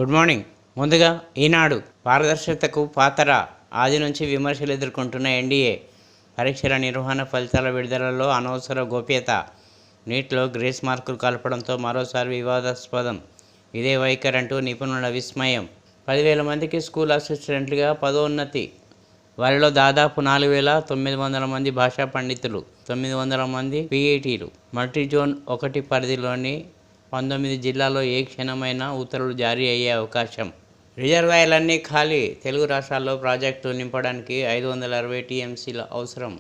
Good morning. ముందుగా ఈనాడు పారదర్శకతకు పాతర ఆది నుంచి విమర్శలు ఎదుర్కొంటున్న ఎన్డీఏ పరీక్షల నిర్వహణ ఫలితాల విడుదలలో అనవసర గోప్యత, నీట్లో గ్రేస్ మార్కులు కలపడంతో మరోసారి వివాదాస్పదం. ఇదే వైఖరంటూ నిపుణుల విస్మయం. 10,000 మందికి స్కూల్ అసిస్టెంట్లుగా పదోన్నతి. వారిలో దాదాపు 4,900 మంది భాషా పండితులు, 900 మంది పీఈటీలు. మల్టీజోన్ 1 పరిధిలోని 19 జిల్లాల్లో ఏ క్షణమైనా ఉత్తర్వులు జారీ అయ్యే అవకాశం. రిజర్వాయర్లన్నీ ఖాళీ. తెలుగు రాష్ట్రాల్లో ప్రాజెక్టు నింపడానికి 560 టీఎంసీల అవసరం.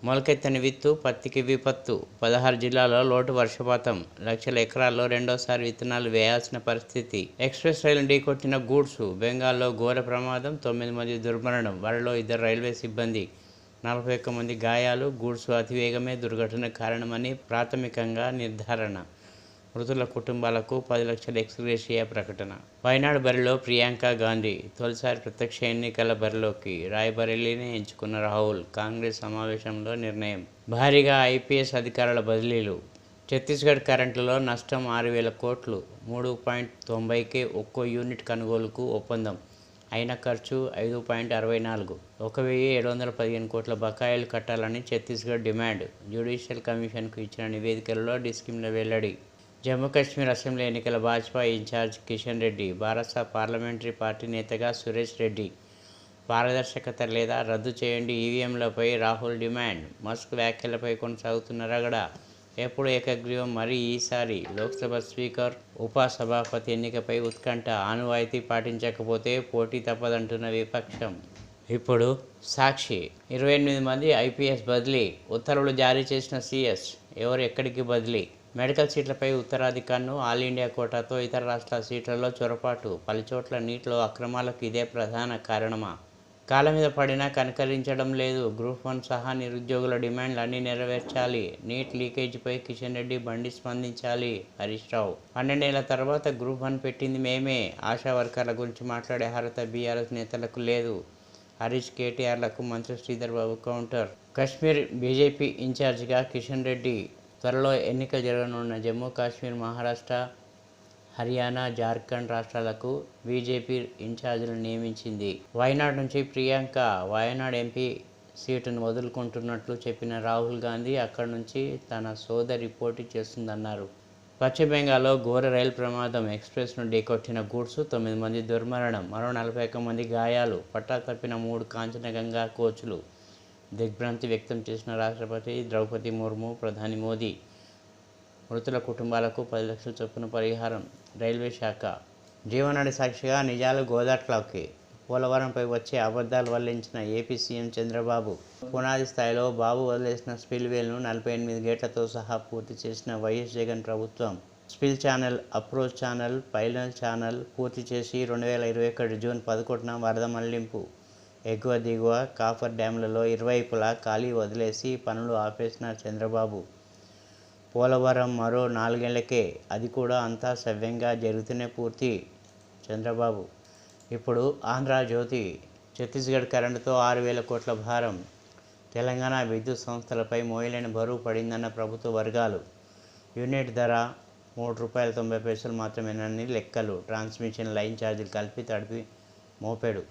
మొలకెత్తని విత్తు, పత్తికి విపత్తు. 16 జిల్లాల్లో లోటు వర్షపాతం. లక్షల ఎకరాల్లో రెండోసారి విత్తనాలు వేయాల్సిన పరిస్థితి. ఎక్స్ప్రెస్ రైలు ఢీకొట్టిన గూడ్స్. బెంగాల్లో ఘోర ప్రమాదం, 9 మంది దుర్మరణం. వారిలో 2 రైల్వే సిబ్బంది, 41 మంది గాయాలు. గూడ్స్ అతివేగమే దుర్ఘటనకు కారణమని ప్రాథమికంగా నిర్ధారణ. మృతుల కుటుంబాలకు 10 లక్షల ఎక్స్గ్రేషియా ప్రకటన. వయనాడు బరిలో ప్రియాంక గాంధీ. తొలిసారి ప్రత్యక్ష ఎన్నికల బరిలోకి రాయ్బరేలీని ఎంచుకున్న రాహుల్. కాంగ్రెస్ సమావేశంలో నిర్ణయం. భారీగా ఐపీఎస్ అధికారుల బదిలీలు. ఛత్తీస్గఢ్ కరెంటులో నష్టం 6,000 కోట్లు. 3.90కే ఒక్కో యూనిట్ కొనుగోలుకు ఒప్పందం. అయిన ఖర్చు 5.64. 1,715 కోట్ల బకాయిలు కట్టాలని ఛత్తీస్గఢ్ డిమాండ్. జ్యుడిషియల్ కమిషన్కు ఇచ్చిన నివేదికలలో డిస్కిమ్ల వెల్లడి. జమ్మూ కాశ్మీర్ అసెంబ్లీ ఎన్నికల Bhajapa incharge Kishan Reddy, Bharasa parliamentary party నేతగా సురేష్ రెడ్డి. పారదర్శకత లేదా రద్దు చేయండి ఈవీఎంలపై రాహుల్ డిమాండ్. మస్క్ వ్యాఖ్యలపై కొనసాగుతున్న రగడ. ఎప్పుడు ఏకగ్రీవం మరి ఈసారి? లోక్సభ స్పీకర్, ఉపసభాపతి ఎన్నికపై ఉత్కంఠ. ఆనవాయితీ పాటించకపోతే పోటీ తప్పదంటున్న విపక్షం. ఇప్పుడు సాక్షి. 28 మంది ఐపీఎస్ బదిలీ. ఉత్తర్వులు జారీ చేసిన సీఎస్. ఎవరు ఎక్కడికి బదిలీ? మెడికల్ సీట్లపై ఉత్తరాధికారులు, ఆల్ ఇండియా కోటాతో ఇతర రాష్ట్రాల సీట్లలో చొరబాటు. పలుచోట్ల నీట్లో అక్రమాలకు ఇదే ప్రధాన కారణమా? కాళ్ళ మీద పడినా కనికరించడం లేదు. గ్రూప్ 1 సహా నిరుద్యోగుల డిమాండ్లు అన్నీ నెరవేర్చాలి. నీట్ లీకేజీపై కిషన్ రెడ్డి, బండి స్పందించాలి. హరీష్ రావు. 12 ఏళ్ల తర్వాత గ్రూప్ 1 పెట్టింది మేమే. ఆశా వర్కర్ల గురించి మాట్లాడే అర్హత బీఆర్ఎస్ నేతలకు లేదు. హరీష్, కేటీఆర్లకు మంత్రి శ్రీధర్ బాబు కౌంటర్. కశ్మీర్ బీజేపీ ఇన్ఛార్జిగా కిషన్ రెడ్డి. త్వరలో ఎన్నికలు జరగనున్న జమ్మూ కాశ్మీర్, మహారాష్ట్ర, హర్యానా, జార్ఖండ్ రాష్ట్రాలకు బీజేపీ ఇన్ఛార్జీలను నియమించింది. వయనాడు నుంచి ప్రియాంక వయనాడు ఎంపీ సీటును వదులుకుంటున్నట్లు చెప్పిన రాహుల్ గాంధీ అక్కడి నుంచి తన సోదరి పోటీ చేస్తుందన్నారు. పశ్చిమ బెంగాల్లో ఘోర రైలు ప్రమాదం. ఎక్స్ప్రెస్ను ఢీకొట్టిన గూడ్స్. 9 మంది దుర్మరణం. మరో 41 మంది గాయాలు. పట్టా తప్పిన 3 కాంచనగంగా కోచ్లు. దిగ్భ్రాంతి వ్యక్తం చేసిన రాష్ట్రపతి ద్రౌపది ముర్ము, ప్రధాని మోదీ. మృతుల కుటుంబాలకు 10 లక్షల చొప్పున పరిహారం. రైల్వే శాఖ. జీవనాడి సాక్షిగా నిజాలు గోదాట్లోకి. పోలవరంపై వచ్చే అబద్ధాలు వల్లించిన ఏపీ సీఎం చంద్రబాబు. పునాది స్థాయిలో బాబు వదిలేసిన స్పిల్వేలను 48 గేట్లతో సహా పూర్తి చేసిన వైఎస్ జగన్ ప్రభుత్వం. Spill channel, approach channel, pilot channel పూర్తి చేసి 2021 జూన్ 11న వరద మళ్లింపు. ఎగువ దిగువ కాఫర్ డ్యాంలలో ఇరువైపులా ఖాళీ వదిలేసి పనులు ఆపేసిన చంద్రబాబు. పోలవరం మరో 4 ఏళ్లకే, అది కూడా అంతా సవ్యంగా జరిగితేనే పూర్తి. చంద్రబాబు. ఇప్పుడు ఆంధ్రజ్యోతి. ఛత్తీస్గఢ్ కరెంటుతో 6,000 కోట్ల భారం. తెలంగాణ విద్యుత్ సంస్థలపై మోయలేని బరువు పడిందన్న ప్రభుత్వ వర్గాలు. యూనిట్ ధర రూ. 3.90 మాత్రమేనని లెక్కలు. ట్రాన్స్మిషన్ లైన్ ఛార్జీలు కలిపి తడిపి మోపెడు.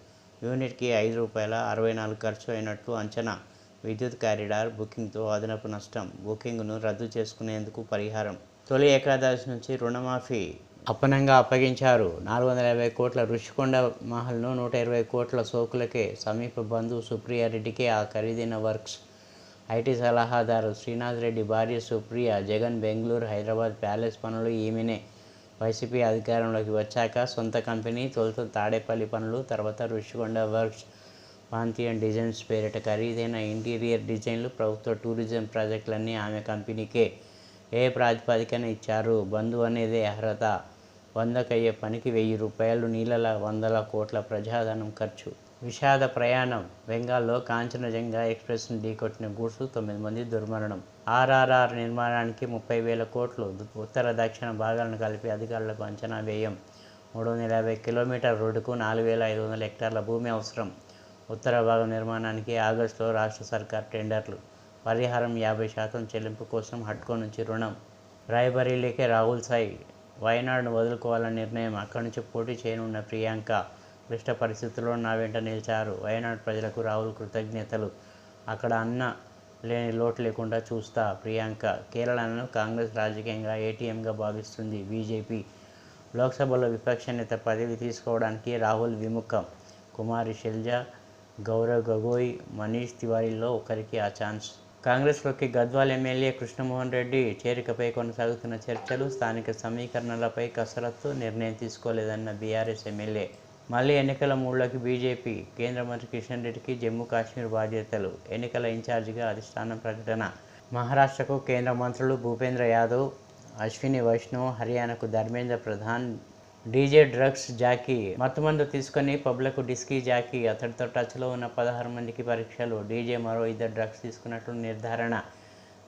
యూనిట్కి రూ. 5.64 ఖర్చు అయినట్లు అంచనా. విద్యుత్ కారిడార్ బుకింగ్తో అదనపు నష్టం. బుకింగ్ను రద్దు చేసుకునేందుకు పరిహారం. తొలి ఏకాదశి నుంచి రుణమాఫీ అప్పనంగా అప్పగించారు. 450 కోట్ల రుషికొండ మహల్ను 120 కోట్ల సోకులకే. సమీప బంధువు సుప్రియారెడ్డికే ఆ ఖరీదైన వర్క్స్. ఐటీ సలహాదారు శ్రీనాథ్ రెడ్డి భార్య సుప్రియ. జగన్ బెంగళూరు, హైదరాబాద్ ప్యాలెస్ పనులు ఈమెనే. వైసీపీ అధికారంలోకి వచ్చాక సొంత కంపెనీ. తొలుత తాడేపల్లి పనులు, తర్వాత రుషికొండ వర్క్స్. పాంథియన్ డిజైన్స్ పేరిట ఖరీదైన ఇంటీరియర్ డిజైన్లు, ప్రభుత్వ టూరిజం ప్రాజెక్టులన్నీ ఆమె కంపెనీకే. ఏ ప్రాతిపదికన ఇచ్చారు? బంధువు అనేదే అర్హత. 100కయ్యే పనికి ₹1,000 నీళ్ళలా 100 కోట్ల ప్రజాధనం ఖర్చు. విషాద ప్రయాణం. బెంగాల్లో కాంచనజంగా ఎక్స్ప్రెస్ను ఢీకొట్టిన గూడ్స్. 9 మంది దుర్మరణం. ఆర్ఆర్ఆర్ నిర్మాణానికి 30,000 కోట్లు. ఉత్తర దక్షిణ భాగాలను కలిపి అధికారులకు అంచనా వ్యయం. 350 కిలోమీటర్ల రోడ్డుకు 4,500 హెక్టార్ల భూమి అవసరం. ఉత్తర భాగం నిర్మాణానికి ఆగస్టులో రాష్ట్ర సర్కార్ టెండర్లు. పరిహారం 50% చెల్లింపు కోసం హడ్కో నుంచి రుణం. రాయ్బరేలీకే రాహుల్ సాయి. వయనాడును వదులుకోవాలన్న నిర్ణయం. అక్కడి నుంచి పోటీ చేయనున్న ప్రియాంక క్లిష్ట పరిస్థితుల్లో నా వెంట నిలిచారు. వయనాడు ప్రజలకు రాహుల్ కృతజ్ఞతలు. అక్కడ అన్న లేని లోటు లేకుండా చూస్తా. ప్రియాంక కేరళను కాంగ్రెస్ రాజకీయంగా ఏటీఎంగా భావిస్తుంది బీజేపీ. లోక్సభలో విపక్ష నేత పదవి తీసుకోవడానికి రాహుల్ విముఖం. కుమారి శైలజ, గౌరవ్ గగోయ్, మనీష్ తివారీలో ఒకరికి ఆ ఛాన్స్. కాంగ్రెస్లోకి గద్వాల్ ఎమ్మెల్యే కృష్ణమోహన్ రెడ్డి చేరికపై కొనసాగుతున్న చర్చలు, స్థానిక సమీకరణలపై కసరత్తు. నిర్ణయం తీసుకోలేదన్న బీఆర్ఎస్ ఎమ్మెల్యే. మళ్లీ ఎన్నికల మూడ్లోకి బీజేపీ. కేంద్ర మంత్రి కిషన్ రెడ్డికి జమ్మూ కాశ్మీర్ బాధ్యతలు. ఎన్నికల ఇన్ఛార్జిగా అధిష్టానం ప్రకటన. మహారాష్ట్రకు కేంద్ర మంత్రులు భూపేంద్ర యాదవ్, అశ్విని వైష్ణవ్, హర్యానాకు Dharmendra Pradhan. DJ drugs jockey మత్తుమందు తీసుకుని పబ్లకు డిస్కీ జాకీ. అతడితో టచ్లో ఉన్న 16 మందికి పరీక్షలు. డీజే మరో 2 డ్రగ్స్ తీసుకున్నట్లు నిర్ధారణ.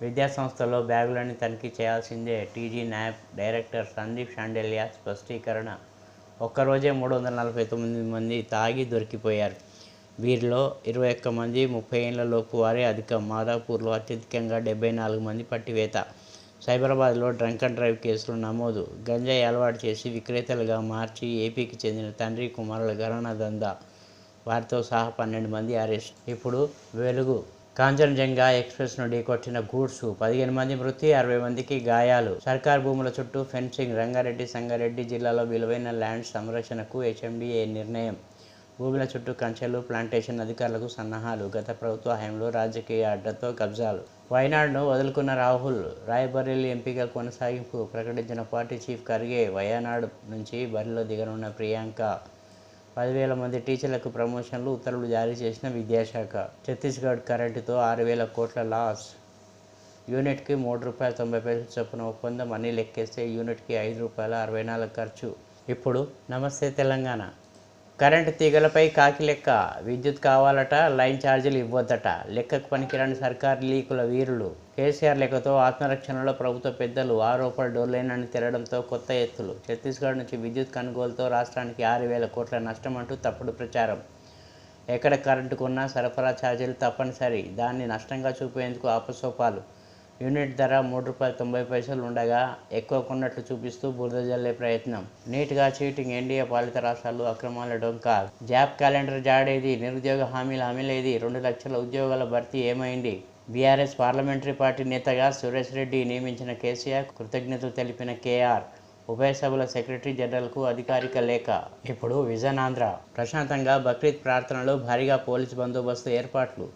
విద్యాసంస్థల్లో బ్యాగులని తనిఖీ చేయాల్సిందే. TG NAB director Sandeep Shandilya స్పష్టీకరణ. ఒక్కరోజే 349 మంది తాగి దొరికిపోయారు. వీరిలో 21 మంది 30 ఏళ్ల లోపు వారే అధికం. మాదాపూర్లో అత్యధికంగా 74 మంది పట్టివేత. సైబరాబాద్లో డ్రంక్ అండ్ డ్రైవ్ కేసులు నమోదు. గంజాయి అలవాటు చేసి విక్రేతలుగా మార్చి ఏపీకి చెందిన తండ్రి కుమారుల ఘరానా దందా. వారితో సహా 12 మంది అరెస్ట్. ఇప్పుడు వెలుగు. కాంచన్జంగా ఎక్స్ప్రెస్ను ఢీకొట్టిన గూడ్స్. 15 మంది మృతి, 60 మందికి గాయాలు. సర్కార్ భూముల చుట్టూ ఫెన్సింగ్. రంగారెడ్డి, సంగారెడ్డి జిల్లాలో విలువైన ల్యాండ్ సంరక్షణకు హెచ్ఎండిఏ నిర్ణయం. భూముల చుట్టూ కంచెలు, ప్లాంటేషన్ అధికారులకు సన్నాహాలు. గత ప్రభుత్వ హయాంలో రాజకీయ అడ్డతో కబ్జాలు. వయనాడును వదులుకున్న రాహుల్. రాయ్బరేలీ ఎంపీగా కొనసాగింపు ప్రకటించిన పార్టీ చీఫ్ ఖర్గే. వయనాడు నుంచి బరిలో దిగనున్న ప్రియాంక. 10,000 మంది టీచర్లకు ప్రమోషన్లు, ఉత్తర్వులు జారీ చేసిన విద్యాశాఖ. ఛత్తీస్గఢ్ కరెంటుతో 6,000 కోట్ల లాస్. యూనిట్కి ₹3.90 చొప్పున ఒప్పందం. అన్ని లెక్కేస్తే యూనిట్కి ₹5.64 ఖర్చు. ఇప్పుడు నమస్తే తెలంగాణ. కరెంటు తీగలపై కాకి లెక్క. విద్యుత్ కావాలట, లైన్ ఛార్జీలు ఇవ్వొద్దట. లెక్కకు పనికిరాని సర్కారు లీకుల వీరులు. కేసీఆర్ లెక్కతో ఆత్మరక్షణలో ప్రభుత్వ పెద్దలు. ఆరోపణ డోర్లైనని తెరడంతో కొత్త ఎత్తులు. ఛత్తీస్గఢ్ నుంచి విద్యుత్ కొనుగోలుతో రాష్ట్రానికి 6,000 కోట్ల నష్టం అంటూ తప్పుడు ప్రచారం. ఎక్కడ కరెంటు కొన్నా సరఫరా ఛార్జీలు తప్పనిసరి. దాన్ని నష్టంగా చూపేందుకు ఆపసోపాలు. యూనిట్ ధర ₹3.90 ఉండగా ఎక్కువ కొన్నట్లు చూపిస్తూ బురద జల్లే ప్రయత్నం. నీట్గా చీటింగ్. ఎన్డీఏ పాలిత రాష్ట్రాలు అక్రమాల డొంక. జాబ్ క్యాలెండర్ జాడేది. నిరుద్యోగ హామీల అమలేది. 2 లక్షల ఉద్యోగాల భర్తీ ఏమైంది? బీఆర్ఎస్ పార్లమెంటరీ పార్టీ నేతగా సురేష్ రెడ్డి నియమించిన కేసీఆర్ కృతజ్ఞతలు తెలిపిన కేఆర్. ఉభయ సభల సెక్రటరీ జనరల్కు అధికారిక లేఖ. ఇప్పుడు విజన్ ఆంధ్ర. ప్రశాంతంగా బక్రీద్ ప్రార్థనలు. భారీగా పోలీసు బందోబస్తు ఏర్పాట్లు.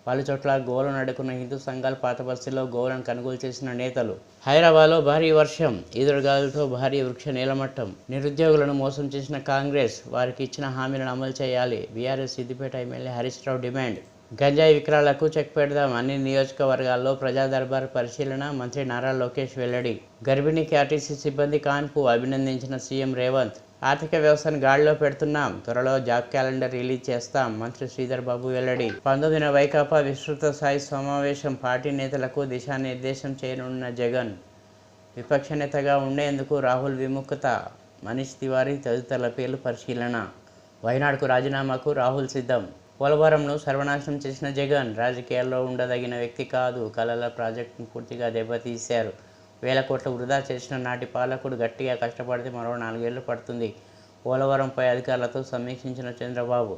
పలు చోట్ల గోవులను అడ్డుకున్న హిందూ సంఘాలు. పాత బస్తీలో గోవులను కొనుగోలు చేసిన నేతలు. హైదరాబాద్లో భారీ వర్షం, ఈదురుగాలులతో భారీ వృక్ష నీలమట్టం. నిరుద్యోగులను మోసం చేసిన కాంగ్రెస్. వారికి ఇచ్చిన హామీలను అమలు చేయాలి. BRS Siddipet MLA Harish Rao demand. గంజాయి విక్రయాలకు చెక్ పెడదాం. అన్ని నియోజకవర్గాల్లో ప్రజా దర్బార్ పరిశీలన. మంత్రి నారా లోకేష్ వెల్లడి. గర్భిణీకి ఆర్టీసీ సిబ్బంది కాన్పు. అభినందించిన సీఎం రేవంత్. ఆర్థిక వ్యవస్థను గాడిలో పెడుతున్నాం. త్వరలో జాబ్ క్యాలెండర్ రిలీజ్ చేస్తాం. మంత్రి శ్రీధర్ బాబు వెల్లడి. 19వ వైకాపా విస్తృత స్థాయి సమావేశం. పార్టీ నేతలకు దిశానిర్దేశం చేయనున్న జగన్. విపక్ష నేతగా ఉండేందుకు రాహుల్ విముఖత. మనీష్ తివారీ తదితరుల పేర్లు పరిశీలన. వయనాడుకు రాజీనామాకు రాహుల్ సిద్ధం. పోలవరంను సర్వనాశనం చేసిన జగన్ రాజకీయాల్లో ఉండదగిన వ్యక్తి కాదు. కలల ప్రాజెక్టును పూర్తిగా దెబ్బతీశారు. 1,000 కోట్లు వృధా చేసిన నాటి పాలకుడు గట్టిగా కష్టపడితే మరో 4 ఏళ్లు పడుతుంది. పోలవరంపై అధికారులతో సమీక్షించిన చంద్రబాబు.